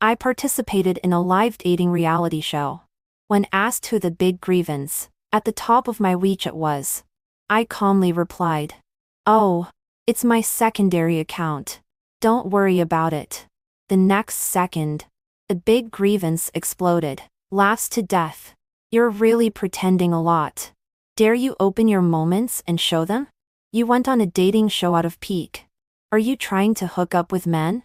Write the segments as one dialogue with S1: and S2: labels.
S1: I participated in a live dating reality show. When asked who the big grievance at the top of my WeChat was, I calmly replied, "Oh, it's my secondary account. Don't worry about it." The next second, the big grievance exploded. Laughs to death. "You're really pretending a lot. Dare you open your moments and show them? You went on a dating show out of pique. Are you trying to hook up with men?"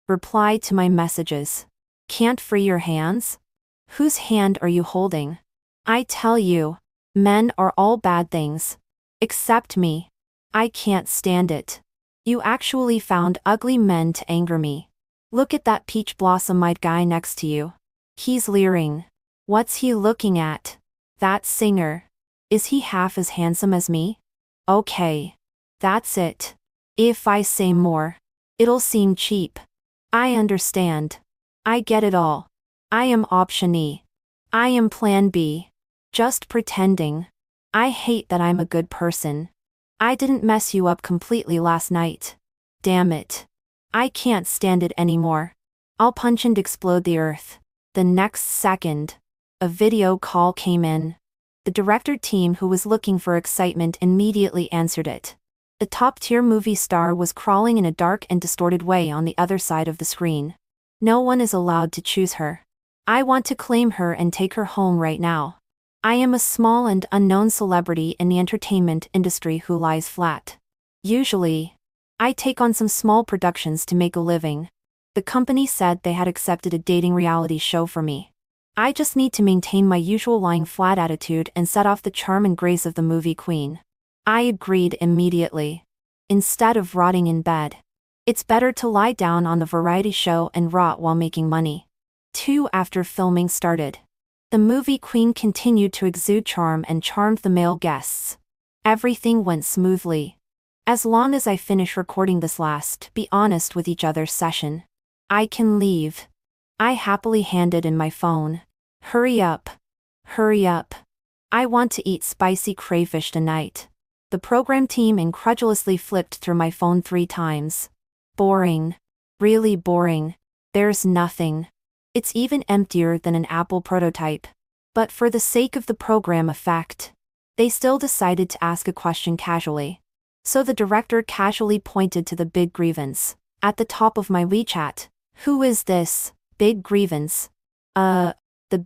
S1: Reply to my messages. Can't free your hands? Whose hand are you holding? I tell you, men are all bad things. Except me. I can't stand it. You actually found ugly men to anger me. Look at that peach blossom-eyed guy next to you. He's leering. What's he looking at? That singer. Is he half as handsome as me? Okay. That's it. If I say more, it'll seem cheap. I understand. I get it all. I am option E. I am plan B. Just pretending. I hate that I'm a good person. I didn't mess you up completely last night. Damn it. I can't stand it anymore. I'll punch and explode the earth. The next second, a video call came in. The director team who was looking for excitement immediately answered it. The top-tier movie star was crawling in a dark and distorted way on the other side of the screen. No one is allowed to choose her. I want to claim her and take her home right now. I am a small and unknown celebrity in the entertainment industry who lies flat. Usually, I take on some small productions to make a living. The company said they had accepted a dating reality show for me. I just need to maintain my usual lying flat attitude and set off the charm and grace of the movie queen. I agreed immediately. Instead of rotting in bed, it's better to lie down on the variety show and rot while making money. 2 After filming started, the movie queen continued to exude charm and charmed the male guests. Everything went smoothly. As long as I finish recording this last, be honest with each other session, I can leave. I happily handed in my phone. Hurry up. Hurry up. I want to eat spicy crayfish tonight. The program team incredulously flipped through my phone 3 times. Boring. Really boring. There's nothing. It's even emptier than an Apple prototype. But for the sake of the program effect, they still decided to ask a question casually. So the director casually pointed to the big grievance at the top of my WeChat. Who is this big grievance? The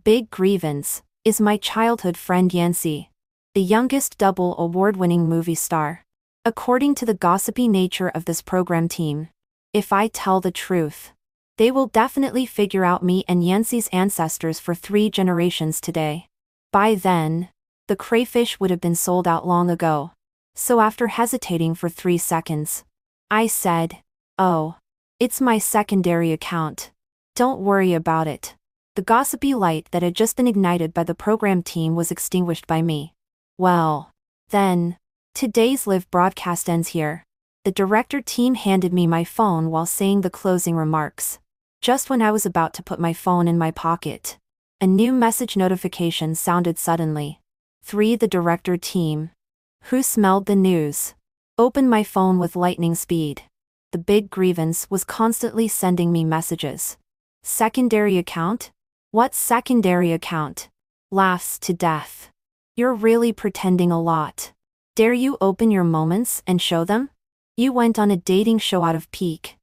S1: big grievance is my childhood friend Yancy, the youngest double award-winning movie star. According to the gossipy nature of this program team, if I tell the truth, they will definitely figure out me and Yancy's ancestors for 3 generations today. By then, the crayfish would have been sold out long ago. So after hesitating for 3 seconds, I said, "Oh, it's my secondary account. Don't worry about it." The gossipy light that had just been ignited by the program team was extinguished by me. Well, then, today's live broadcast ends here. The director team handed me my phone while saying the closing remarks. Just when I was about to put my phone in my pocket, a new message notification sounded suddenly. 3 The director team. Who smelled the news? Opened my phone with lightning speed. The big grievance was constantly sending me messages. Secondary account? What secondary account? Laughs to death. You're really pretending a lot. Dare you open your moments and show them? You went on a dating show out of pique.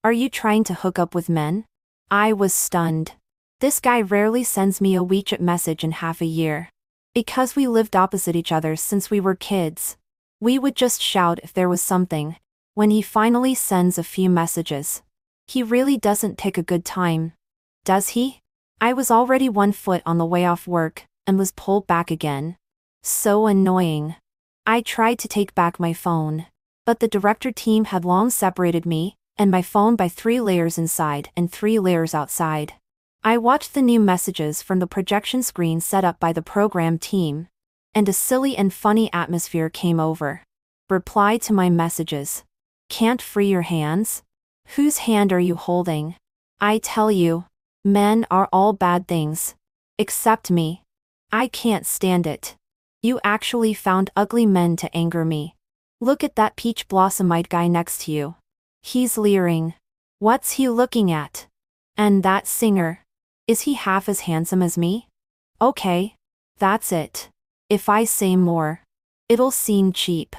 S1: Are you trying to hook up with men? I was stunned. This guy rarely sends me a WeChat message in half a year. Because we lived opposite each other since we were kids, we would just shout if there was something. When he finally sends a few messages, he really doesn't pick a good time. Does he? I was already 1 foot on the way off work, and was pulled back again. So annoying. I tried to take back my phone, but the director team had long separated me and my phone by 3 layers inside and 3 layers outside. I watched the new messages from the projection screen set up by the program team, and a silly and funny atmosphere came over. Reply to my messages. Can't free your hands? Whose hand are you holding? I tell you, men are all bad things. Except me. I can't stand it. You actually found ugly men to anger me. Look at that peach blossom-eyed guy next to you. He's leering. What's he looking at? And that singer. Is he half as handsome as me? Okay. That's it. If I say more, it'll seem cheap.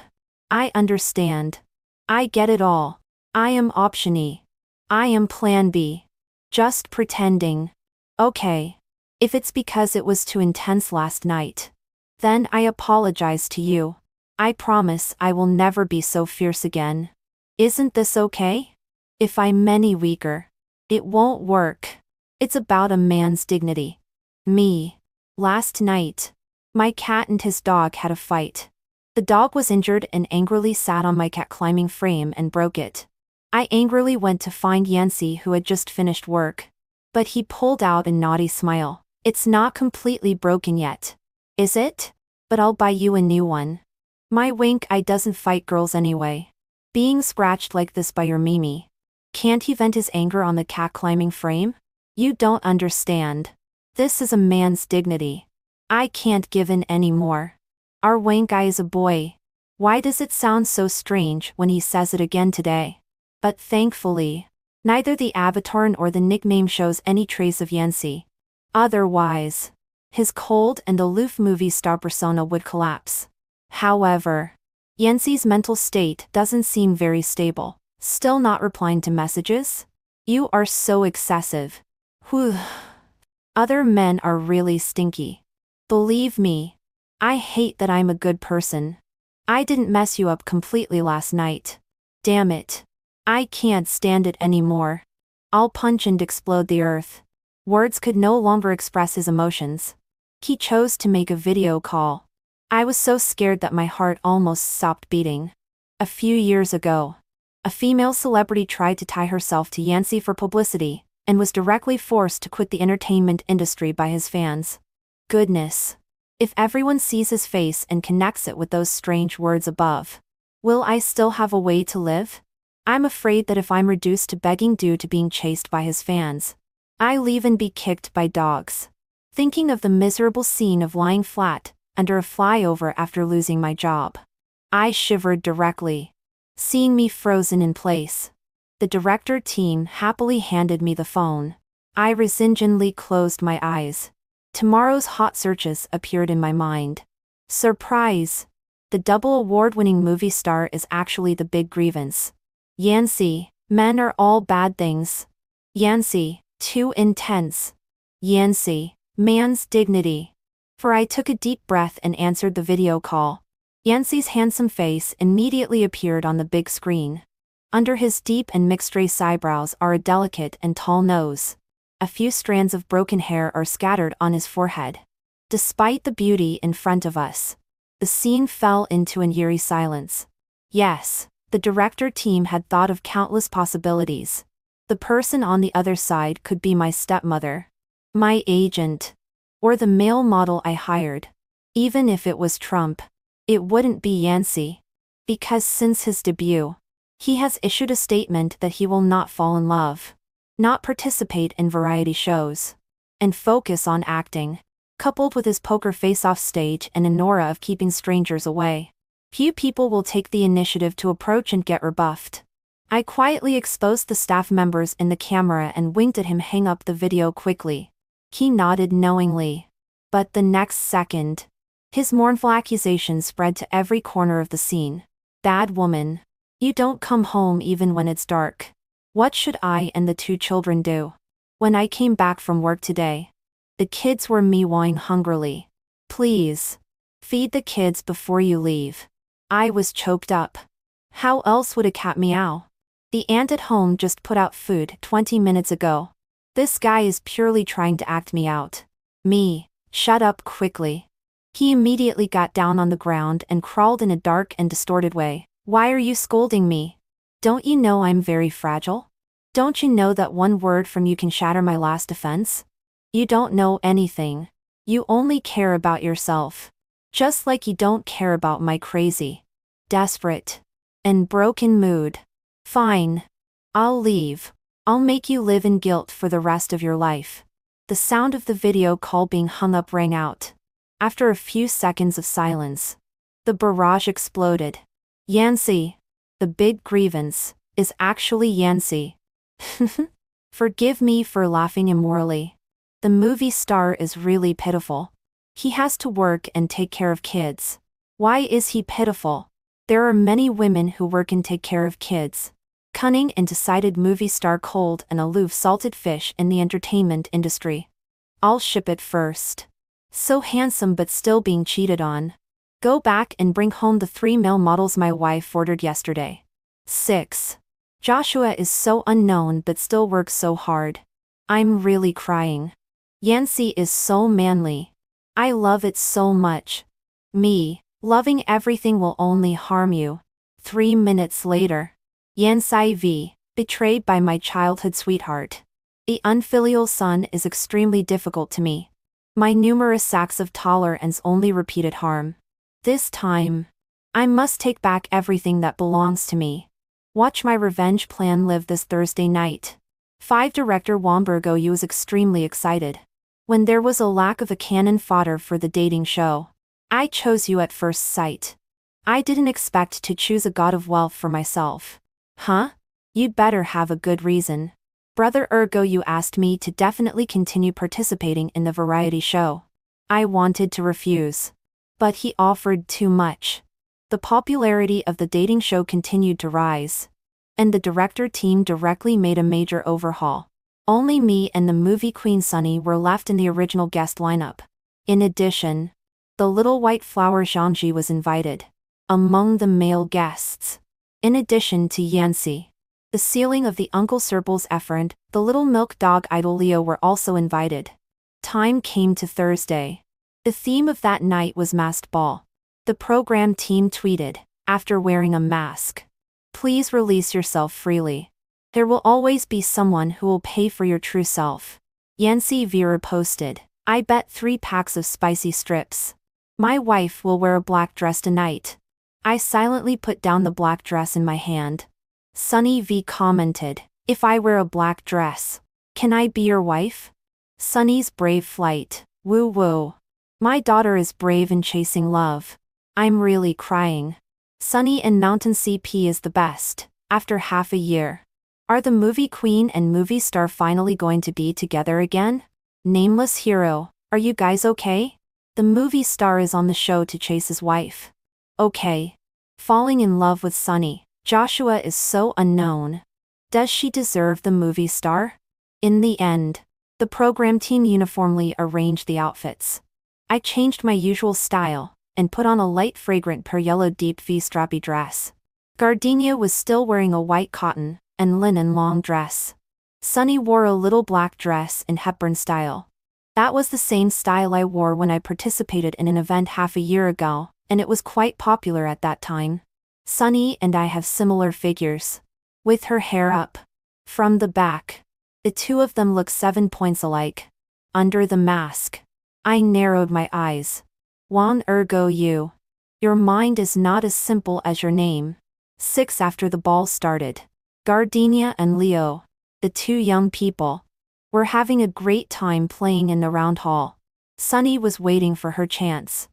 S1: I understand. I get it all. I am option E. I am plan B. Just pretending. Okay. If it's because it was too intense last night, then I apologize to you. I promise I will never be so fierce again. Isn't this okay? If I'm any weaker, it won't work. It's about a man's dignity. Me. Last night, my cat and his dog had a fight. The dog was injured and angrily sat on my cat climbing frame and broke it. I angrily went to find Yancy, who had just finished work. But he pulled out a naughty smile. It's not completely broken yet. Is it? But I'll buy you a new one. My wink eye doesn't fight girls anyway. Being scratched like this by your Mimi. Can't he vent his anger on the cat climbing frame? You don't understand. This is a man's dignity. I can't give in anymore. Our wink eye is a boy. Why does it sound so strange when he says it again today? But thankfully, neither the avatar nor the nickname shows any trace of Yancy. Otherwise, his cold and aloof movie star persona would collapse. However, Yancy's mental state doesn't seem very stable. Still not replying to messages? You are so excessive. Whew. Other men are really stinky. Believe me. I hate that I'm a good person. I didn't mess you up completely last night. Damn it. I can't stand it anymore. I'll punch and explode the earth. Words could no longer express his emotions. He chose to make a video call. I was so scared that my heart almost stopped beating. A few years ago, a female celebrity tried to tie herself to Yancy for publicity, and was directly forced to quit the entertainment industry by his fans. Goodness. If everyone sees his face and connects it with those strange words above, will I still have a way to live? I'm afraid that if I'm reduced to begging due to being chased by his fans, I'll even be kicked by dogs. Thinking of the miserable scene of lying flat under a flyover after losing my job, I shivered directly. Seeing me frozen in place, the director team happily handed me the phone. I resignedly closed my eyes. Tomorrow's hot searches appeared in my mind. Surprise! The double award-winning movie star is actually the big grievance. Yancy, men are all bad things. Yancy, too intense. Yancy, man's dignity. For I took a deep breath and answered the video call. Yancy's handsome face immediately appeared on the big screen. Under his deep and mixed-race eyebrows are a delicate and tall nose. A few strands of broken hair are scattered on his forehead. Despite the beauty in front of us, the scene fell into an eerie silence. Yes, the director team had thought of countless possibilities. The person on the other side could be my stepmother, my agent, or the male model I hired. Even if it was Trump, it wouldn't be Yancy. Because since his debut, he has issued a statement that he will not fall in love, not participate in variety shows, and focus on acting. Coupled with his poker face off stage and an aura of keeping strangers away, few people will take the initiative to approach and get rebuffed. I quietly exposed the staff members in the camera and winked at him. Hang up the video quickly. He nodded knowingly. But the next second, his mournful accusation spread to every corner of the scene. Bad woman. You don't come home even when it's dark. What should I and the 2 children do? When I came back from work today, the kids were meowing hungrily. Please, feed the kids before you leave. I was choked up. How else would a cat meow? The aunt at home just put out food 20 minutes ago. This guy is purely trying to act me out. Me, shut up quickly. He immediately got down on the ground and crawled in a dark and distorted way. Why are you scolding me? Don't you know I'm very fragile? Don't you know that one word from you can shatter my last defense? You don't know anything. You only care about yourself. Just like you don't care about my crazy, desperate, and broken mood. Fine. I'll leave. I'll make you live in guilt for the rest of your life. The sound of the video call being hung up rang out. After a few seconds of silence, the barrage exploded. Yancy, the big grievance, is actually Yancy. Forgive me for laughing immorally. The movie star is really pitiful. He has to work and take care of kids. Why is he pitiful? There are many women who work and take care of kids. Cunning and decided movie star, cold and aloof salted fish in the entertainment industry. I'll ship it first. So handsome but still being cheated on. Go back and bring home the 3 male models my wife ordered yesterday. 6. Joshua is so unknown but still works so hard. I'm really crying. Yancy is so manly. I love it so much. Me, loving everything will only harm you. 3 minutes later. Yancy V, betrayed by my childhood sweetheart. The unfilial son is extremely difficult to me. My numerous acts of tolerance only repeated harm. This time, I must take back everything that belongs to me. Watch my revenge plan live this Thursday night. 5. Director Wambergo Yu is extremely excited. When there was a lack of a cannon fodder for the dating show, I chose you at first sight. I didn't expect to choose a god of wealth for myself. Huh? You'd better have a good reason. Brother Ergo Yu asked me to definitely continue participating in the variety show. I wanted to refuse. But he offered too much. The popularity of the dating show continued to rise. And the director team directly made a major overhaul. Only me and the movie queen Sunny were left in the original guest lineup. In addition, the little white flower Zhangji was invited. Among the male guests. In addition to Yancy, the ceiling of the Uncle Serpil's efferent, the little milk dog idol Leo were also invited. Time came to Thursday. The theme of that night was masked ball. The program team tweeted, after wearing a mask, "Please release yourself freely. There will always be someone who will pay for your true self." Yancy Vera posted, "I bet 3 packs of spicy strips. My wife will wear a black dress tonight." I silently put down the black dress in my hand. Sunny V commented, "If I wear a black dress, can I be your wife?" Sunny's brave flight, woo woo. My daughter is brave in chasing love. I'm really crying. Sunny and Mountain CP is the best, after half a year. Are the movie queen and movie star finally going to be together again? Nameless hero, are you guys okay? The movie star is on the show to chase his wife. Okay. Falling in love with Sunny, Joshua is so unknown. Does she deserve the movie star? In the end, the program team uniformly arranged the outfits. I changed my usual style, and put on a light fragrant pear yellow deep V-strappy dress. Gardenia was still wearing a white cotton and linen long dress. Sunny wore a little black dress in Hepburn style. That was the same style I wore when I participated in an event half a year ago, and it was quite popular at that time. Sunny and I have similar figures. With her hair up. From the back. The two of them look 7 points alike. Under the mask. I narrowed my eyes. Wan Ergo Yu. Your mind is not as simple as your name. 6. After the ball started. Gardenia and Leo, the 2 young people, were having a great time playing in the round hall. Sunny was waiting for her chance.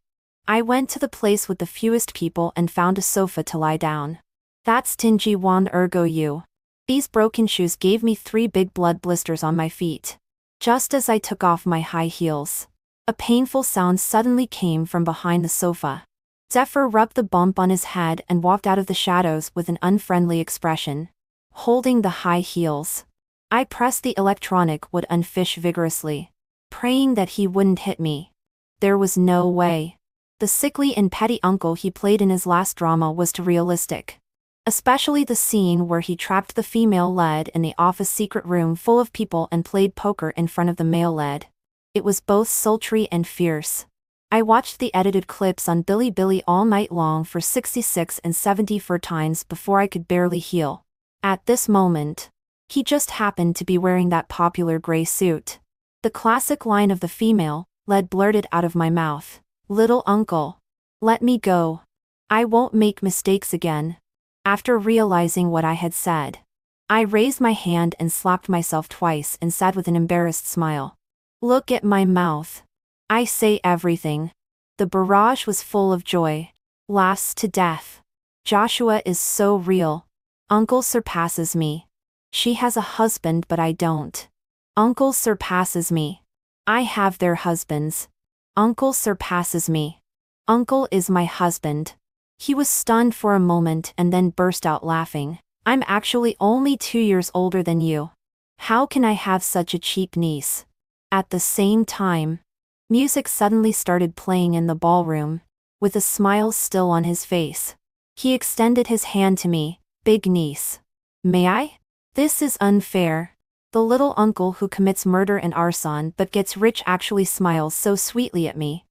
S1: I went to the place with the fewest people and found a sofa to lie down. That stingy Wan Ergo Yu. These broken shoes gave me 3 big blood blisters on my feet. Just as I took off my high heels, a painful sound suddenly came from behind the sofa. Zephyr rubbed the bump on his head and walked out of the shadows with an unfriendly expression. Holding the high heels, I pressed the electronic wood and fish vigorously, praying that he wouldn't hit me. There was no way. The sickly and petty uncle he played in his last drama was too realistic. Especially the scene where he trapped the female lead in the office secret room full of people and played poker in front of the male lead. It was both sultry and fierce. I watched the edited clips on Bilibili all night long for 66 and 74 times before I could barely heal. At this moment, he just happened to be wearing that popular gray suit. The classic line of the female lead blurted out of my mouth. "Little uncle. Let me go. I won't make mistakes again." After realizing what I had said, I raised my hand and slapped myself twice and said with an embarrassed smile, "Look at my mouth. I say everything." The barrage was full of joy. Laughs to death. Joshua is so real. Uncle surpasses me. She has a husband but I don't. Uncle surpasses me. I have their husbands. Uncle surpasses me. Uncle is my husband. He was stunned for a moment and then burst out laughing. I'm actually only 2 years older than you. How can I have such a cheap niece? At the same time, music suddenly started playing in the ballroom, with a smile still on his face. He extended his hand to me. Big niece. May I? This is unfair. The little uncle who commits murder and arson but gets rich actually smiles so sweetly at me.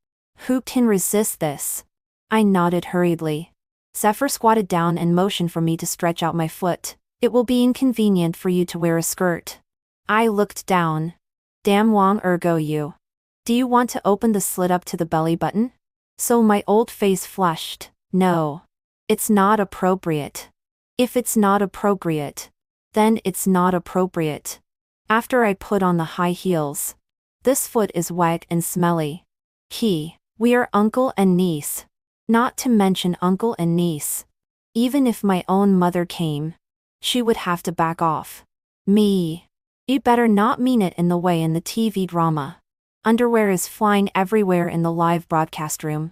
S1: Who can resist this? I nodded hurriedly. Zephyr squatted down and motioned for me to stretch out my foot. It will be inconvenient for you to wear a skirt. I looked down. Damn Wang ergo you. Do you want to open the slit up to the belly button? So my old face flushed. No. It's not appropriate. If it's not appropriate, then it's not appropriate. After I put on the high heels. This foot is wet and smelly. We are uncle and niece. Not to mention uncle and niece. Even if my own mother came, she would have to back off. Me. You better not mean it in the way in the TV drama. Underwear is flying everywhere in the live broadcast room.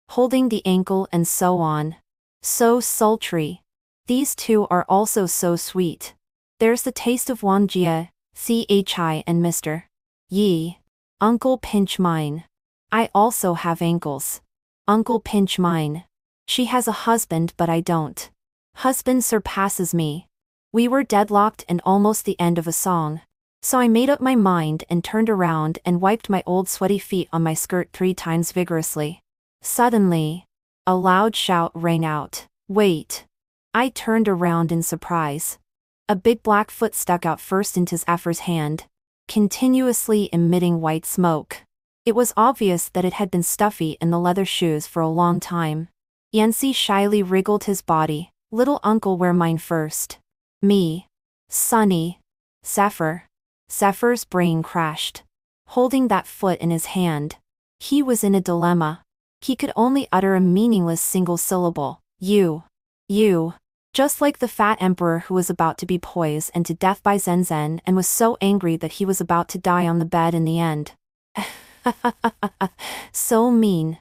S1: Holding the ankle and so on. So sultry. These two are also so sweet. There's the taste of Wang Jia, Chi and Mr. Yi. Uncle pinch mine. I also have ankles. Uncle pinch mine. She has a husband but I don't. Husband surpasses me. We were deadlocked and almost the end of a song. So I made up my mind and turned around and wiped my old sweaty feet on my skirt 3 times vigorously. Suddenly, a loud shout rang out. Wait. I turned around in surprise. A big black foot stuck out first into Zephyr's hand, continuously emitting white smoke. It was obvious that it had been stuffy in the leather shoes for a long time. Yancy shyly wriggled his body. Little uncle, wear mine first. Me. Sonny. Zephyr. Zephyr's brain crashed. Holding that foot in his hand, he was in a dilemma. He could only utter a meaningless single syllable. You. Just like the fat emperor who was about to be poisoned and to death by Zen Zen and was so angry that he was about to die on the bed in the end. So mean.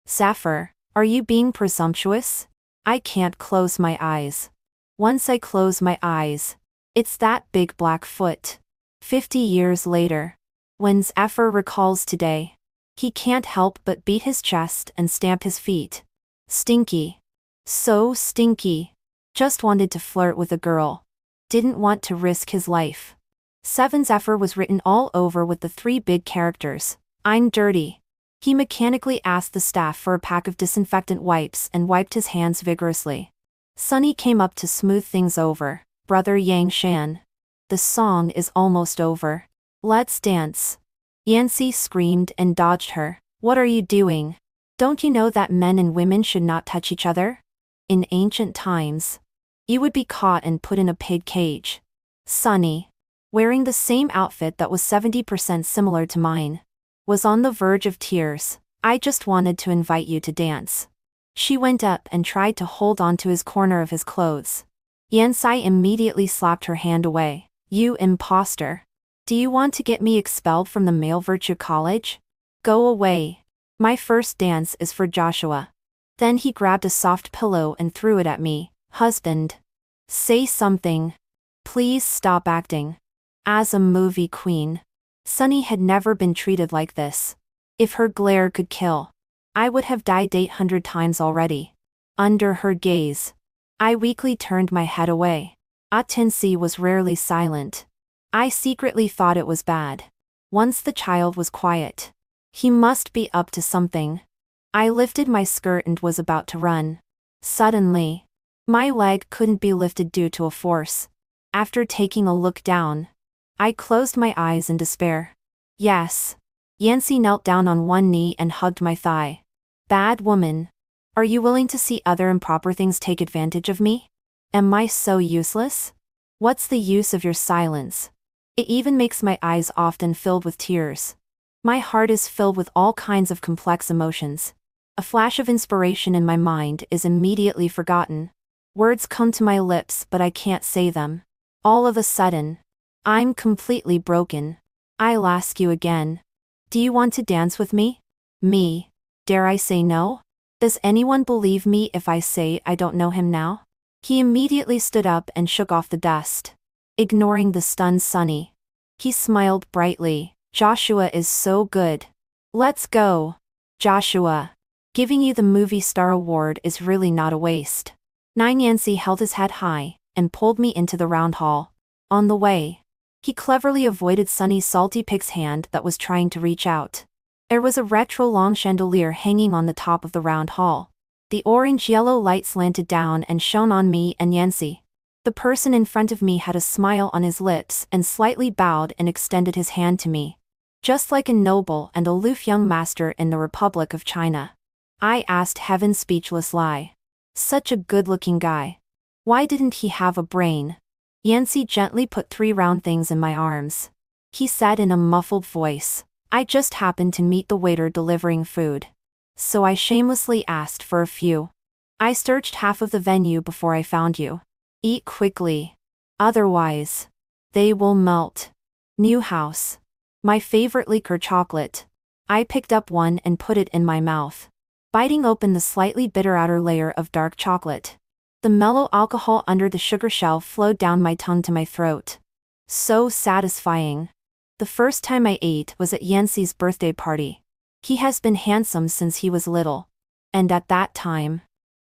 S1: Zephyr, are you being presumptuous? I can't close my eyes. Once I close my eyes, it's that big black foot. 50 years later, when Zephyr recalls today, he can't help but beat his chest and stamp his feet. Stinky. So stinky. Just wanted to flirt with a girl. Didn't want to risk his life. 7 Zephyr was written all over with the 3 big characters. I'm dirty. He mechanically asked the staff for a pack of disinfectant wipes and wiped his hands vigorously. Sunny came up to smooth things over. Brother Yang Shan. The song is almost over. Let's dance. Yancy screamed and dodged her. What are you doing? Don't you know that men and women should not touch each other? In ancient times, you would be caught and put in a pig cage. Sunny, wearing the same outfit that was 70% similar to mine, was on the verge of tears. I just wanted to invite you to dance. She went up and tried to hold on to his corner of his clothes. Yansai immediately slapped her hand away. You imposter. Do you want to get me expelled from the Male Virtue College? Go away. My first dance is for Joshua. Then he grabbed a soft pillow and threw it at me. Husband. Say something. Please stop acting. As a movie queen, Sunny had never been treated like this. If her glare could kill, I would have died 800 times already. Under her gaze, I weakly turned my head away. Atensi was rarely silent. I secretly thought it was bad. Once the child was quiet, he must be up to something. I lifted my skirt and was about to run. Suddenly, my leg couldn't be lifted due to a force. After taking a look down, I closed my eyes in despair. Yes. Yancy knelt down on one knee and hugged my thigh. Bad woman. Are you willing to see other improper things take advantage of me? Am I so useless? What's the use of your silence? It even makes my eyes often filled with tears. My heart is filled with all kinds of complex emotions. A flash of inspiration in my mind is immediately forgotten. Words come to my lips but I can't say them. All of a sudden, I'm completely broken. I'll ask you again. Do you want to dance with me? Me. Dare I say no? Does anyone believe me if I say I don't know him now? He immediately stood up and shook off the dust, ignoring the stunned Sunny. He smiled brightly. Joshua is so good. Let's go. Joshua. Giving you the movie star award is really not a waste. Yancey held his head high and pulled me into the round hall. On the way, he cleverly avoided Sunny's salty pig's hand that was trying to reach out. There was a retro long chandelier hanging on the top of the round hall. The orange-yellow light slanted down and shone on me and Yancey. The person in front of me had a smile on his lips and slightly bowed and extended his hand to me, just like a noble and aloof young master in the Republic of China. I asked Heaven's speechless lie. Such a good-looking guy. Why didn't he have a brain? Yancey gently put 3 round things in my arms. He said in a muffled voice, I just happened to meet the waiter delivering food, so I shamelessly asked for a few. I searched half of the venue before I found you. Eat quickly. Otherwise, they will melt. New house. My favorite liquor chocolate. I picked up one and put it in my mouth, biting open the slightly bitter outer layer of dark chocolate. The mellow alcohol under the sugar shell flowed down my tongue to my throat. So satisfying. The first time I ate was at Yancey's birthday party. He has been handsome since he was little. And at that time,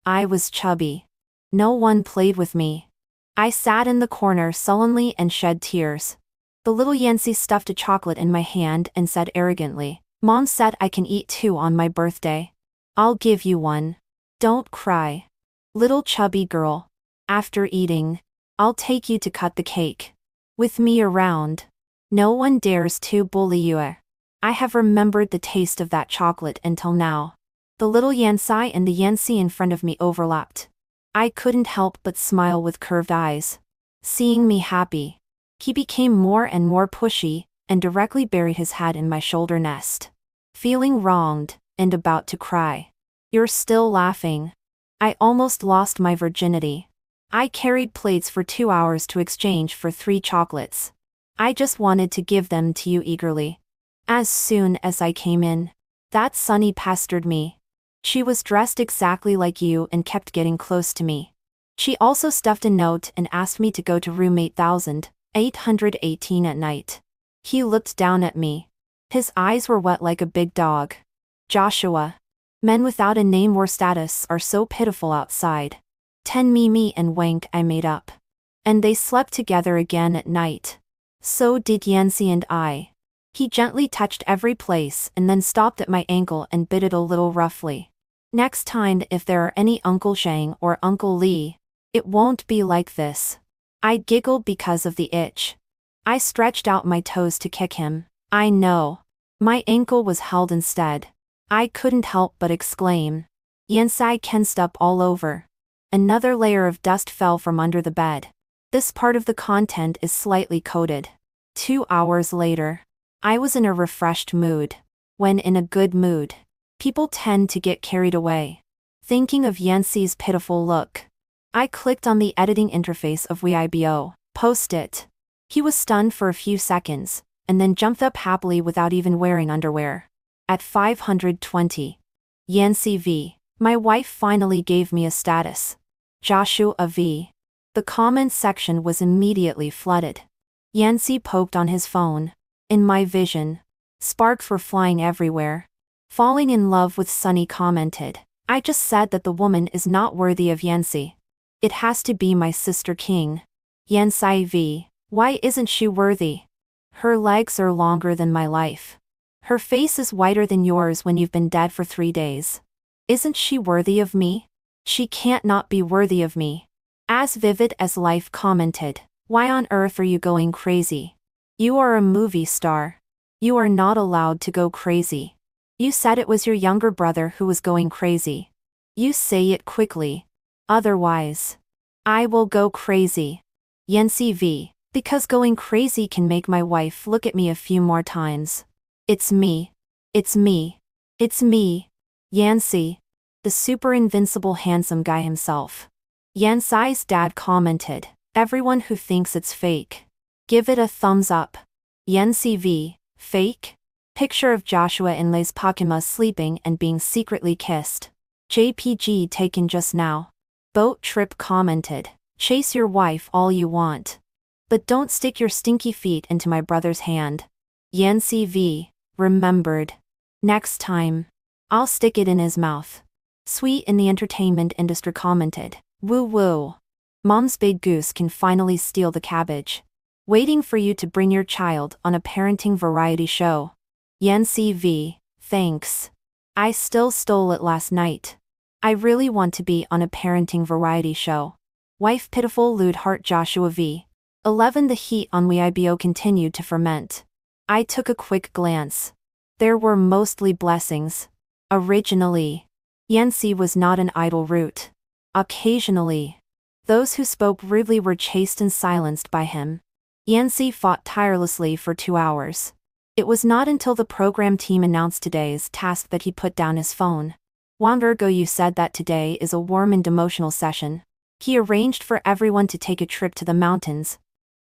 S1: I was chubby. No one played with me. I sat in the corner sullenly and shed tears. The little Yancey stuffed a chocolate in my hand and said arrogantly, Mom said I can eat 2 on my birthday. I'll give you one. Don't cry. Little chubby girl. After eating, I'll take you to cut the cake. With me around, no one dares to bully you. I have remembered the taste of that chocolate until now. The little Yancey and the Yancey in front of me overlapped. I couldn't help but smile with curved eyes. Seeing me happy, he became more and more pushy and directly buried his head in my shoulder nest. Feeling wronged and about to cry. You're still laughing. I almost lost my virginity. I carried plates for 2 hours to exchange for 3 chocolates. I just wanted to give them to you eagerly. As soon as I came in, that Sunny pestered me. She was dressed exactly like you and kept getting close to me. She also stuffed a note and asked me to go to room 8818 at night. He looked down at me. His eyes were wet like a big dog. Joshua. Men without a name or status are so pitiful outside. 10 Mimi and Wank I made up. And they slept together again at night. So did Yancey and I. He gently touched every place and then stopped at my ankle and bit it a little roughly. Next time if there are any Uncle Shang or Uncle Lee, it won't be like this. I giggled because of the itch. I stretched out my toes to kick him. I know. My ankle was held instead. I couldn't help but exclaim. Yancey kensed up all over. Another layer of dust fell from under the bed. This part of the content is slightly coated. 2 hours later, I was in a refreshed mood. When in a good mood, people tend to get carried away. Thinking of Yancey's pitiful look, I clicked on the editing interface of Weibo. Post it. He was stunned for a few seconds, and then jumped up happily without even wearing underwear. At 520. Yancey V. My wife finally gave me a status. Joshua V. The comments section was immediately flooded. Yancey poked on his phone. In my vision, sparks were flying everywhere. Falling in love with Sunny commented, I just said that the woman is not worthy of Yancey. It has to be my sister King. Yancey V. Why isn't she worthy? Her legs are longer than my life. Her face is whiter than yours when you've been dead for 3 days. Isn't she worthy of me? She can't not be worthy of me. As Vivid as Life commented, why on earth are you going crazy? You are a movie star. You are not allowed to go crazy. You said it was your younger brother who was going crazy. You say it quickly. Otherwise, I will go crazy. Yancey V. Because going crazy can make my wife look at me a few more times. It's me. It's me. It's me. Yancey. The super invincible handsome guy himself. Yancey's dad commented, Everyone who thinks it's fake, give it a thumbs up. YNCV, fake? Picture of Joshua and Lay's Pakima sleeping and being secretly kissed. JPG taken just now. Boat Trip commented, chase your wife all you want, but don't stick your stinky feet into my brother's hand. YNCV, remembered. Next time, I'll stick it in his mouth. Sweet in the entertainment industry commented, woo woo. Mom's big goose can finally steal the cabbage. Waiting for you to bring your child on a parenting variety show. YNCV, thanks. I still stole it last night. I really want to be on a parenting variety show. Wife pitiful lewd heart Joshua V. 11 The heat on WeIBO continued to ferment. I took a quick glance. There were mostly blessings. Originally, Yancy was not an idle root. Occasionally, those who spoke rudely were chased and silenced by him. Yancy fought tirelessly for 2 hours. It was not until the program team announced today's task that he put down his phone. Wondergo, you said that today is a warm and emotional session. He arranged for everyone to take a trip to the mountains.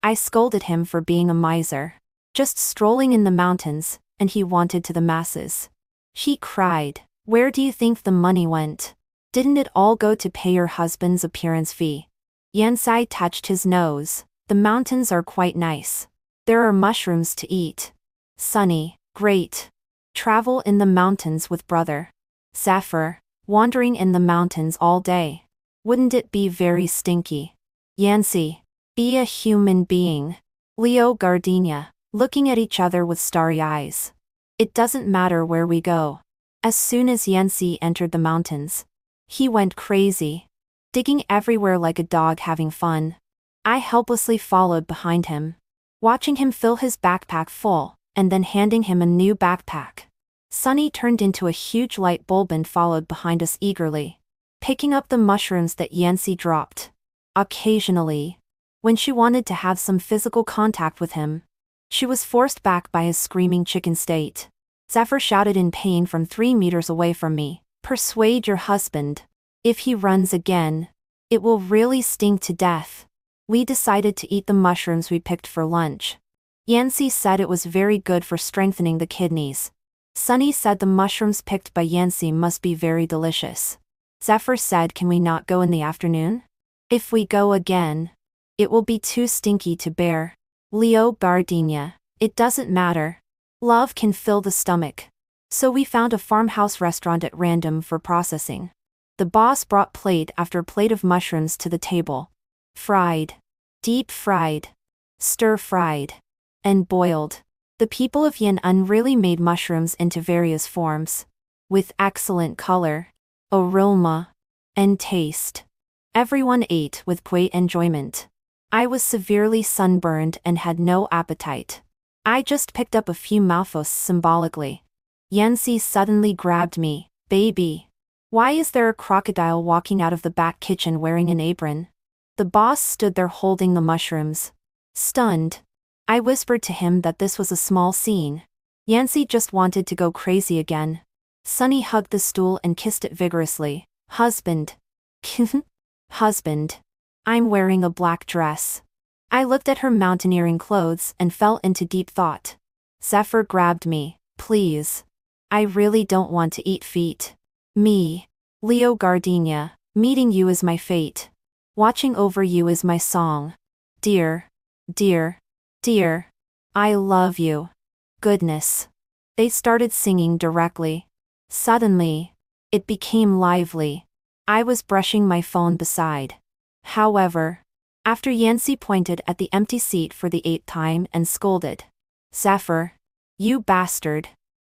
S1: I scolded him for being a miser. Just strolling in the mountains, and he wanted to the masses. She cried, where do you think the money went? Didn't it all go to pay your husband's appearance fee? Yansai touched his nose. The mountains are quite nice. There are mushrooms to eat. Sunny, great. Travel in the mountains with brother. Zephyr, wandering in the mountains all day. Wouldn't it be very stinky? Yancy, be a human being. Leo Gardenia, looking at each other with starry eyes. It doesn't matter where we go. As soon as Yancy entered the mountains, he went crazy, digging everywhere like a dog having fun. I helplessly followed behind him, watching him fill his backpack full, and then handing him a new backpack. Sunny turned into a huge light bulb and followed behind us eagerly, picking up the mushrooms that Yancy dropped. Occasionally, when she wanted to have some physical contact with him, she was forced back by his screaming chicken state. Zephyr shouted in pain from 3 meters away from me, persuade your husband. If he runs again, it will really stink to death. We decided to eat the mushrooms we picked for lunch. Yancy said it was very good for strengthening the kidneys. Sunny said the mushrooms picked by Yancy must be very delicious. Zephyr said, can we not go in the afternoon? If we go again, it will be too stinky to bear. Leo Gardenia, it doesn't matter. Love can fill the stomach. So we found a farmhouse restaurant at random for processing. The boss brought plate after plate of mushrooms to the table. Fried, deep fried, stir fried, and boiled. The people of Yan'an really made mushrooms into various forms, with excellent color, aroma, and taste. Everyone ate with great enjoyment. I was severely sunburned and had no appetite. I just picked up a few mouthfuls symbolically. Yancy suddenly grabbed me. Baby, why is there a crocodile walking out of the back kitchen wearing an apron? The boss stood there holding the mushrooms. Stunned, I whispered to him that this was a small scene. Yancy just wanted to go crazy again. Sunny hugged the stool and kissed it vigorously. Husband. Husband. I'm wearing a black dress. I looked at her mountaineering clothes and fell into deep thought. Zephyr grabbed me. Please. I really don't want to eat feet. Me. Leo Gardenia, meeting you is my fate. Watching over you is my song. Dear. Dear. Dear. I love you. Goodness. They started singing directly. Suddenly, it became lively. I was brushing my phone beside. However, after Yancy pointed at the empty seat for the 8th time and scolded. Zephyr. You bastard.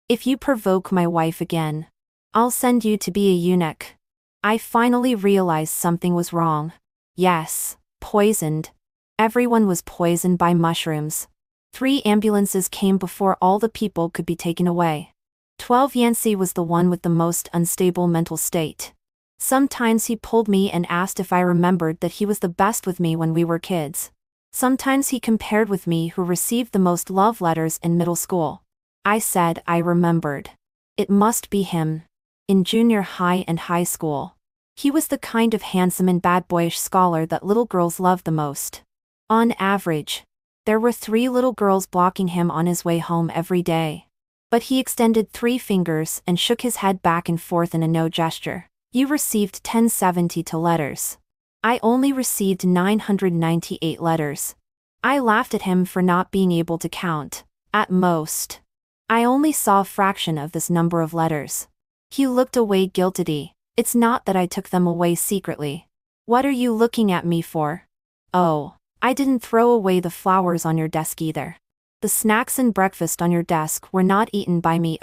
S1: If you provoke my wife again, I'll send you to be a eunuch. I finally realized something was wrong. Yes, poisoned. Everyone was poisoned by mushrooms. 3 ambulances came before all the people could be taken away. 12 Yancy was the one with the most unstable mental state. Sometimes he pulled me and asked if I remembered that he was the best with me when we were kids. Sometimes he compared with me who received the most love letters in middle school. I said I remembered. It must be him. In junior high and high school, he was the kind of handsome and bad boyish scholar that little girls loved the most. On average, there were 3 little girls blocking him on his way home every day. But he extended 3 fingers and shook his head back and forth in a no gesture. You received 1072 letters. I only received 998 letters. I laughed at him for not being able to count. At most, I only saw a fraction of this number of letters. He looked away guiltily. It's not that I took them away secretly. What are you looking at me for? Oh, I didn't throw away the flowers on your desk either. The snacks and breakfast on your desk were not eaten by me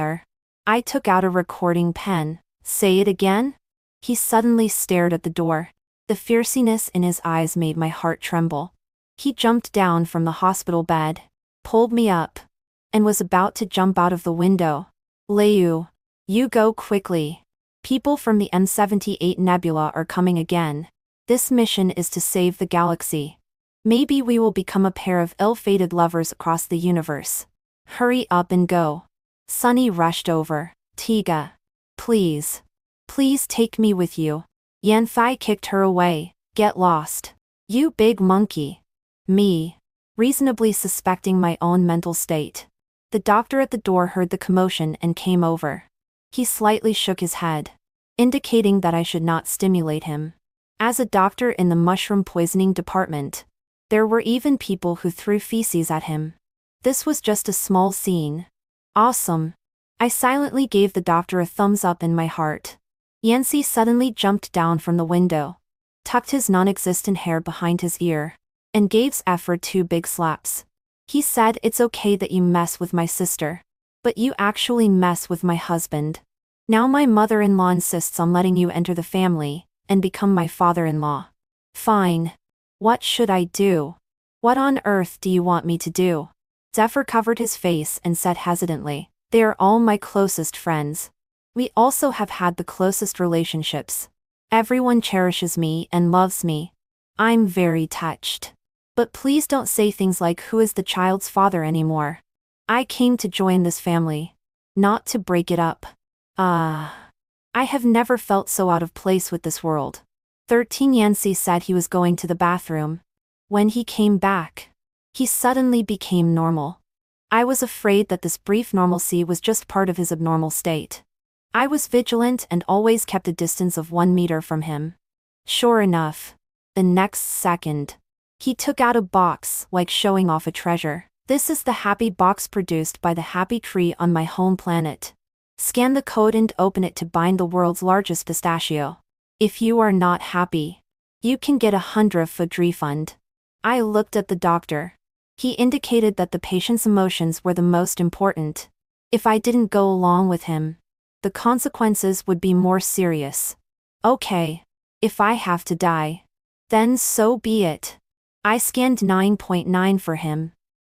S1: I took out a recording pen. Say it again? He suddenly stared at the door. The fierceness in his eyes made my heart tremble. He jumped down from the hospital bed, pulled me up, and was about to jump out of the window. Liu, you go quickly. People from the M78 Nebula are coming again. This mission is to save the galaxy. Maybe we will become a pair of ill-fated lovers across the universe. Hurry up and go. Sunny rushed over. Tiga. Please. Please take me with you. Yanfei kicked her away. Get lost. You big monkey. Me. Reasonably suspecting my own mental state. The doctor at the door heard the commotion and came over. He slightly shook his head, indicating that I should not stimulate him. As a doctor in the mushroom poisoning department, there were even people who threw feces at him. This was just a small scene. Awesome. I silently gave the doctor a thumbs up in my heart. Yancy suddenly jumped down from the window, tucked his non-existent hair behind his ear, and gave Zephyr 2 big slaps. He said, it's okay that you mess with my sister, but you actually mess with my husband. Now my mother-in-law insists on letting you enter the family and become my father-in-law. Fine. What should I do? What on earth do you want me to do? Zephyr covered his face and said hesitantly, they are all my closest friends. We also have had the closest relationships. Everyone cherishes me and loves me. I'm very touched. But please don't say things like who is the child's father anymore. I came to join this family, not to break it up. I have never felt so out of place with this world. 13 Yancy said he was going to the bathroom. When he came back, he suddenly became normal. I was afraid that this brief normalcy was just part of his abnormal state. I was vigilant and always kept a distance of 1 meter from him. Sure enough, the next second, he took out a box like showing off a treasure. This is the happy box produced by the happy tree on my home planet. Scan the code and open it to bind the world's largest pistachio. If you are not happy, you can get $100 refund. I looked at the doctor. He indicated that the patient's emotions were the most important. If I didn't go along with him, the consequences would be more serious. Okay. If I have to die, then so be it. I scanned 9.9 for him.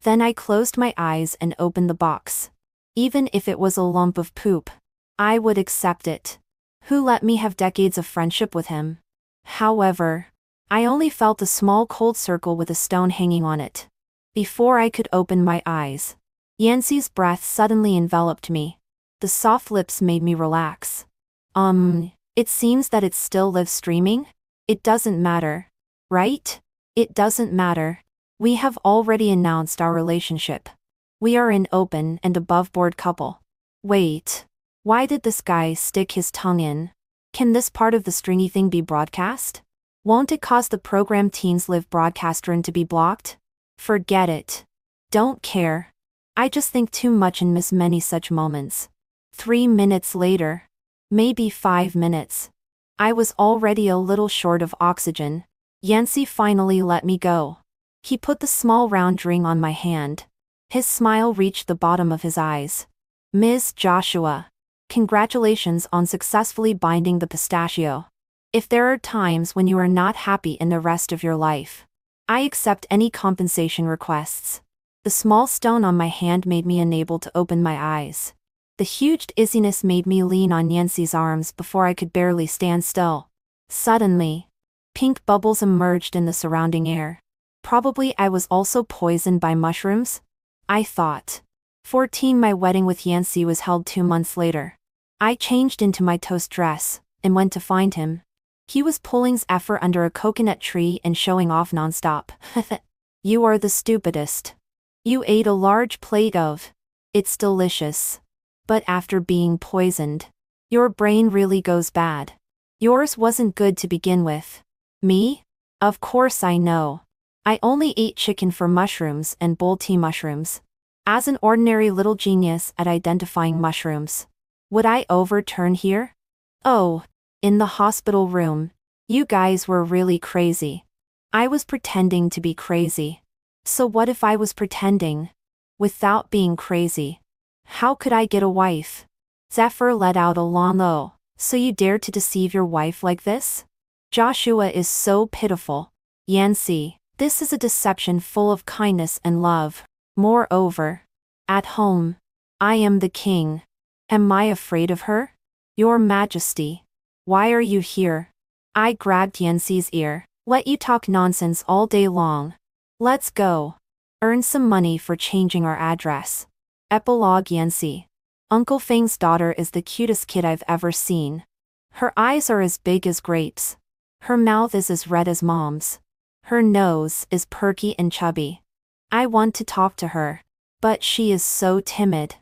S1: Then I closed my eyes and opened the box. Even if it was a lump of poop, I would accept it. Who let me have decades of friendship with him? However, I only felt a small cold circle with a stone hanging on it. Before I could open my eyes, Yancy's breath suddenly enveloped me. The soft lips made me relax. It seems that it still live streaming? It doesn't matter. Right? It doesn't matter. We have already announced our relationship. We are an open and above-board couple. Wait. Why did this guy stick his tongue in? Can this part of the stringy thing be broadcast? Won't it cause the program Teens Live broadcaster to be blocked? Forget it. Don't care. I just think too much and miss many such moments. 3 minutes later. Maybe 5 minutes. I was already a little short of oxygen. Yancy finally let me go. He put the small round ring on my hand. His smile reached the bottom of his eyes. Ms. Joshua, congratulations on successfully binding the pistachio. If there are times when you are not happy in the rest of your life, I accept any compensation requests. The small stone on my hand made me unable to open my eyes. The huge dizziness made me lean on Yancy's arms before I could barely stand still. Suddenly, pink bubbles emerged in the surrounding air. Probably I was also poisoned by mushrooms? I thought. 14 My wedding with Yancy was held 2 months later. I changed into my toast dress and went to find him. He was pulling Zephyr under a coconut tree and showing off nonstop. You are the stupidest. You ate a large plate of. It's delicious. But after being poisoned, your brain really goes bad. Yours wasn't good to begin with. Me? Of course I know. I only ate chicken for mushrooms and bowl tea mushrooms. As an ordinary little genius at identifying mushrooms. Would I overturn here? Oh, in the hospital room. You guys were really crazy. I was pretending to be crazy. So what if I was pretending? Without being crazy. How could I get a wife? Zephyr let out a long "oh." So you dare to deceive your wife like this? Joshua is so pitiful. Yancy, this is a deception full of kindness and love. Moreover, at home, I am the king. Am I afraid of her? Your Majesty. Why are you here? I grabbed Yancy's ear. Let you talk nonsense all day long. Let's go. Earn some money for changing our address. Epilogue. Yancy. Uncle Feng's daughter is the cutest kid I've ever seen. Her eyes are as big as grapes. Her mouth is as red as Mom's. Her nose is perky and chubby. I want to talk to her. But she is so timid.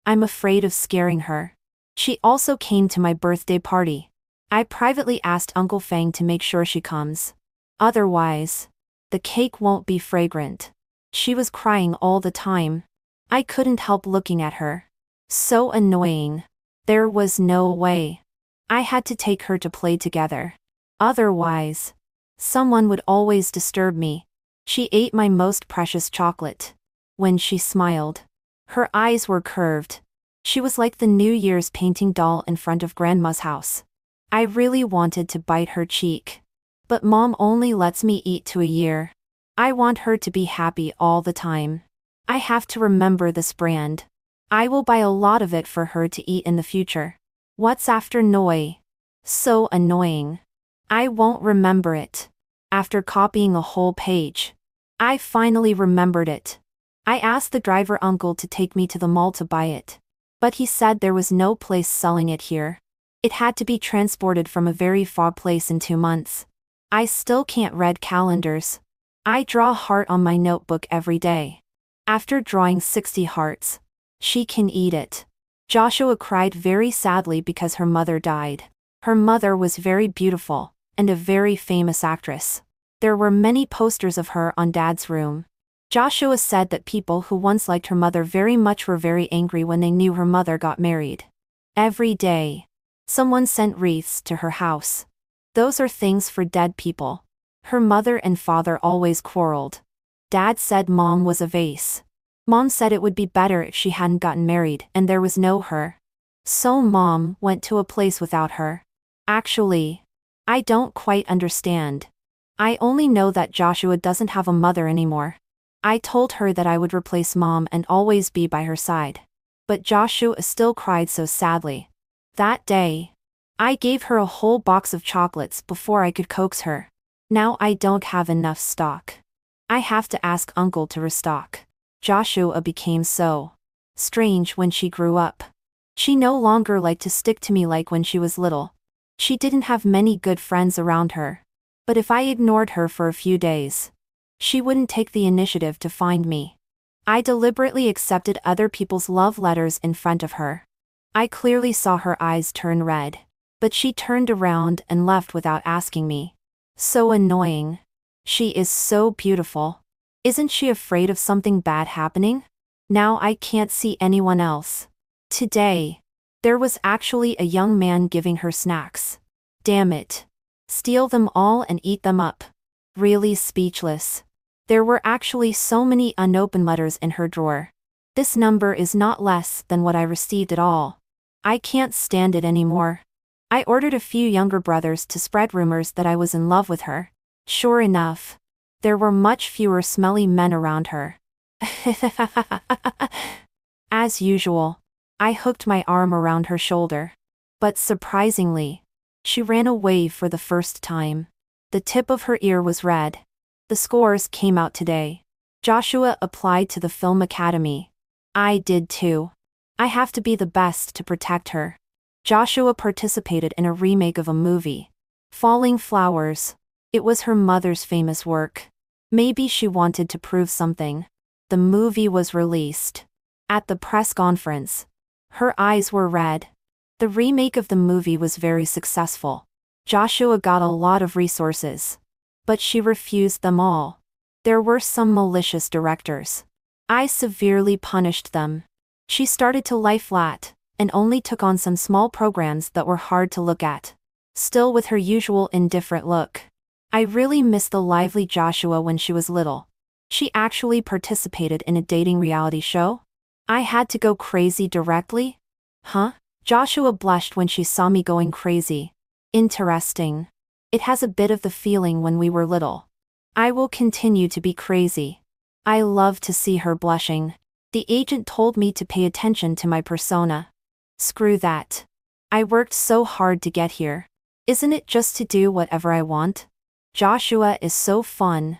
S1: I'm afraid of scaring her. She also came to my birthday party. I privately asked Uncle Feng to make sure she comes. Otherwise, the cake won't be fragrant. She was crying all the time. I couldn't help looking at her. So annoying. There was no way. I had to take her to play together. Otherwise, someone would always disturb me. She ate my most precious chocolate. When she smiled, her eyes were curved. She was like the New Year's painting doll in front of Grandma's house. I really wanted to bite her cheek. But Mom only lets me eat to a year. I want her to be happy all the time. I have to remember this brand. I will buy a lot of it for her to eat in the future. What's after Noi? So annoying. I won't remember it. After copying a whole page, I finally remembered it. I asked the driver uncle to take me to the mall to buy it. But he said there was no place selling it here. It had to be transported from a very far place in 2 months. I still can't read calendars. I draw a heart on my notebook every day. After drawing 60 hearts, she can eat it. Joshua cried very sadly because her mother died. Her mother was very beautiful, and a very famous actress. There were many posters of her on Dad's room. Joshua said that people who once liked her mother very much were very angry when they knew her mother got married. Every day, someone sent wreaths to her house. Those are things for dead people. Her mother and father always quarreled. Dad said Mom was a vase. Mom said it would be better if she hadn't gotten married and there was no her. So Mom went to a place without her. Actually, I don't quite understand. I only know that Joshua doesn't have a mother anymore. I told her that I would replace Mom and always be by her side. But Joshua still cried so sadly. That day, I gave her a whole box of chocolates before I could coax her. Now I don't have enough stock. I have to ask Uncle to restock. Joshua became so strange when she grew up. She no longer liked to stick to me like when she was little. She didn't have many good friends around her. But if I ignored her for a few days, she wouldn't take the initiative to find me. I deliberately accepted other people's love letters in front of her. I clearly saw her eyes turn red. But she turned around and left without asking me. So annoying. She is so beautiful. Isn't she afraid of something bad happening? Now I can't see anyone else. Today, there was actually a young man giving her snacks. Damn it. Steal them all and eat them up. Really speechless. There were actually so many unopened letters in her drawer. This number is not less than what I received at all. I can't stand it anymore. I ordered a few younger brothers to spread rumors that I was in love with her. Sure enough, there were much fewer smelly men around her. As usual, I hooked my arm around her shoulder. But surprisingly, she ran away for the first time. The tip of her ear was red. The scores came out today. Joshua applied to the film academy. I did too. I have to be the best to protect her. Joshua participated in a remake of a movie. Falling Flowers. It was her mother's famous work. Maybe she wanted to prove something. The movie was released. At the press conference, her eyes were red. The remake of the movie was very successful. Joshua got a lot of resources. But she refused them all. There were some malicious directors. I severely punished them. She started to lie flat, and only took on some small programs that were hard to look at. Still with her usual indifferent look. I really miss the lively Joshua when she was little. She actually participated in a dating reality show? I had to go crazy directly? Huh? Joshua blushed when she saw me going crazy. Interesting. It has a bit of the feeling when we were little. I will continue to be crazy. I love to see her blushing. The agent told me to pay attention to my persona. Screw that. I worked so hard to get here. Isn't it just to do whatever I want? Joshua is so fun.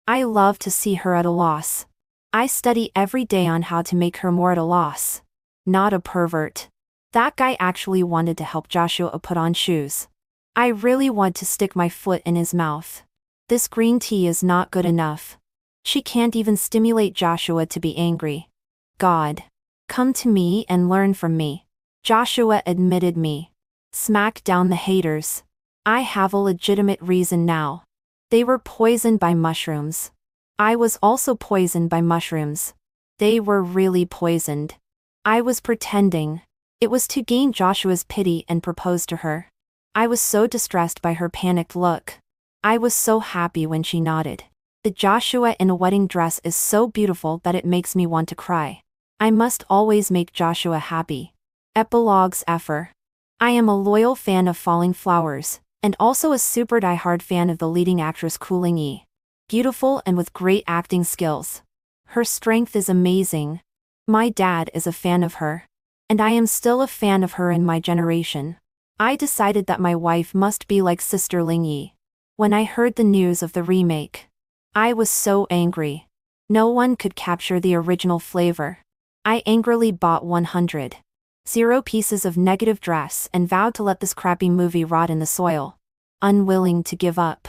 S1: I love to see her at a loss. I study every day on how to make her more at a loss. Not a pervert. That guy actually wanted to help Joshua put on shoes. I really want to stick my foot in his mouth. This green tea is not good enough. She can't even stimulate Joshua to be angry. God. Come to me and learn from me. Joshua admitted me. Smack down the haters. I have a legitimate reason now. They were poisoned by mushrooms. I was also poisoned by mushrooms. They were really poisoned. I was pretending. It was to gain Joshua's pity and propose to her. I was so distressed by her panicked look. I was so happy when she nodded. The Joshua in a wedding dress is so beautiful that it makes me want to cry. I must always make Joshua happy. Epilogues Fr. I am a loyal fan of Falling Flowers, and also a super diehard fan of the leading actress Kuling Yi. Beautiful and with great acting skills. Her strength is amazing. My dad is a fan of her. And I am still a fan of her in my generation. I decided that my wife must be like Sister Ling Yi. When I heard the news of the remake, I was so angry. No one could capture the original flavor. I angrily bought 100 pieces of negative dress and vowed to let this crappy movie rot in the soil. Unwilling to give up.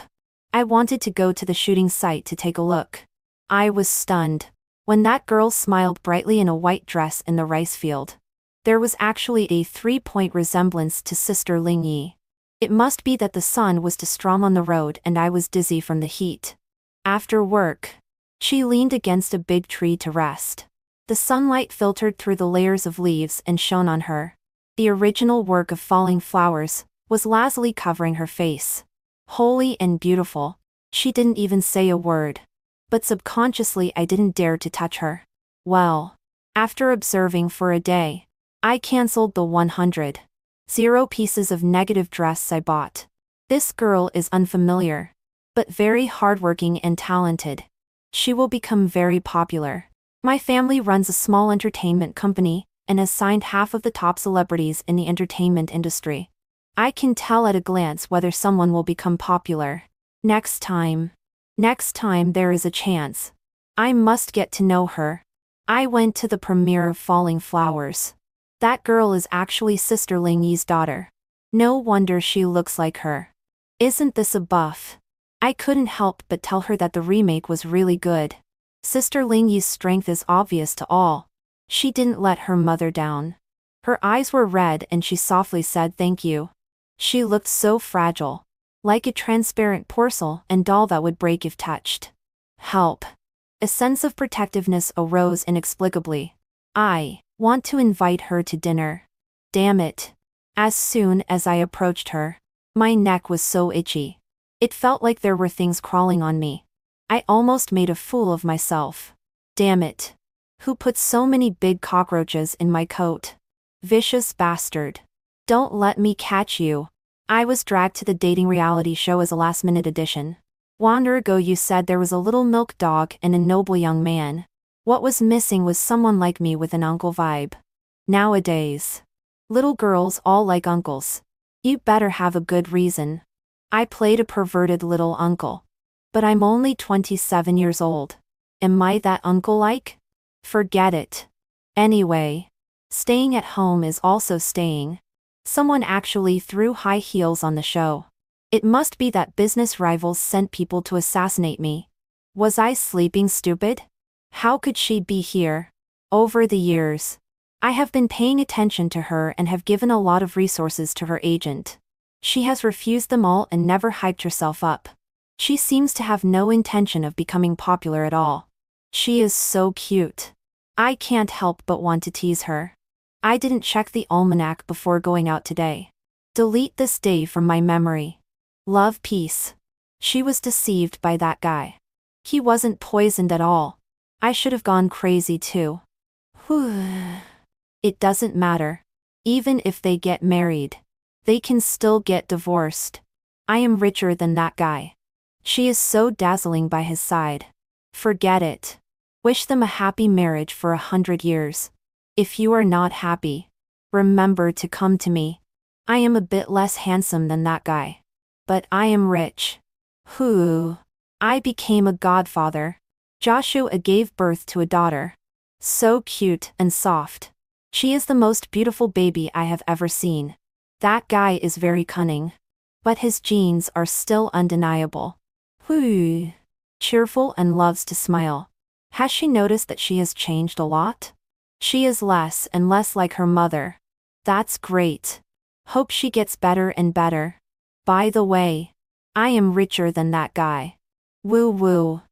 S1: I wanted to go to the shooting site to take a look. I was stunned when that girl smiled brightly in a white dress in the rice field. There was actually a 3-point resemblance to Sister Ling Yi. It must be that the sun was too strong on the road and I was dizzy from the heat. After work, she leaned against a big tree to rest. The sunlight filtered through the layers of leaves and shone on her. The original work of Falling Flowers was lazily covering her face. Holy and beautiful. She didn't even say a word. But subconsciously I didn't dare to touch her. Well, after observing for a day, I cancelled the 100 pieces of negative dress I bought. This girl is unfamiliar, but very hardworking and talented. She will become very popular. My family runs a small entertainment company and has signed half of the top celebrities in the entertainment industry. I can tell at a glance whether someone will become popular. Next time there is a chance. I must get to know her. I went to the premiere of Falling Flowers. That girl is actually Sister Ling Yi's daughter. No wonder she looks like her. Isn't this a buff? I couldn't help but tell her that the remake was really good. Sister Ling Yi's strength is obvious to all. She didn't let her mother down. Her eyes were red and she softly said thank you. She looked so fragile. Like a transparent porcelain doll that would break if touched. Help. A sense of protectiveness arose inexplicably. I want to invite her to dinner. Damn it. As soon as I approached her, my neck was so itchy. It felt like there were things crawling on me. I almost made a fool of myself. Damn it. Who put so many big cockroaches in my coat? Vicious bastard. Don't let me catch you. I was dragged to the dating reality show as a last-minute addition. 1 year ago you said there was a little milk dog and a noble young man. What was missing was someone like me with an uncle vibe. Nowadays, little girls all like uncles. You better have a good reason. I played a perverted little uncle. But I'm only 27 years old. Am I that uncle-like? Forget it. Anyway, staying at home is also staying. Someone actually threw high heels on the show. It must be that business rivals sent people to assassinate me. Was I sleeping, stupid? How could she be here? Over the years, I have been paying attention to her and have given a lot of resources to her agent. She has refused them all and never hyped herself up. She seems to have no intention of becoming popular at all. She is so cute. I can't help but want to tease her. I didn't check the almanac before going out today. Delete this day from my memory. Love, peace. She was deceived by that guy. He wasn't poisoned at all. I should have gone crazy too. It doesn't matter. Even if they get married, they can still get divorced. I am richer than that guy. She is so dazzling by his side. Forget it. Wish them a happy marriage for 100 years. If you are not happy, remember to come to me. I am a bit less handsome than that guy. But I am rich. I became a godfather. Joshua gave birth to a daughter. So cute and soft. She is the most beautiful baby I have ever seen. That guy is very cunning. But his genes are still undeniable. Cheerful and loves to smile. Has she noticed that she has changed a lot? She is less and less like her mother. That's great. Hope she gets better and better. By the way, I am richer than that guy. Woo woo.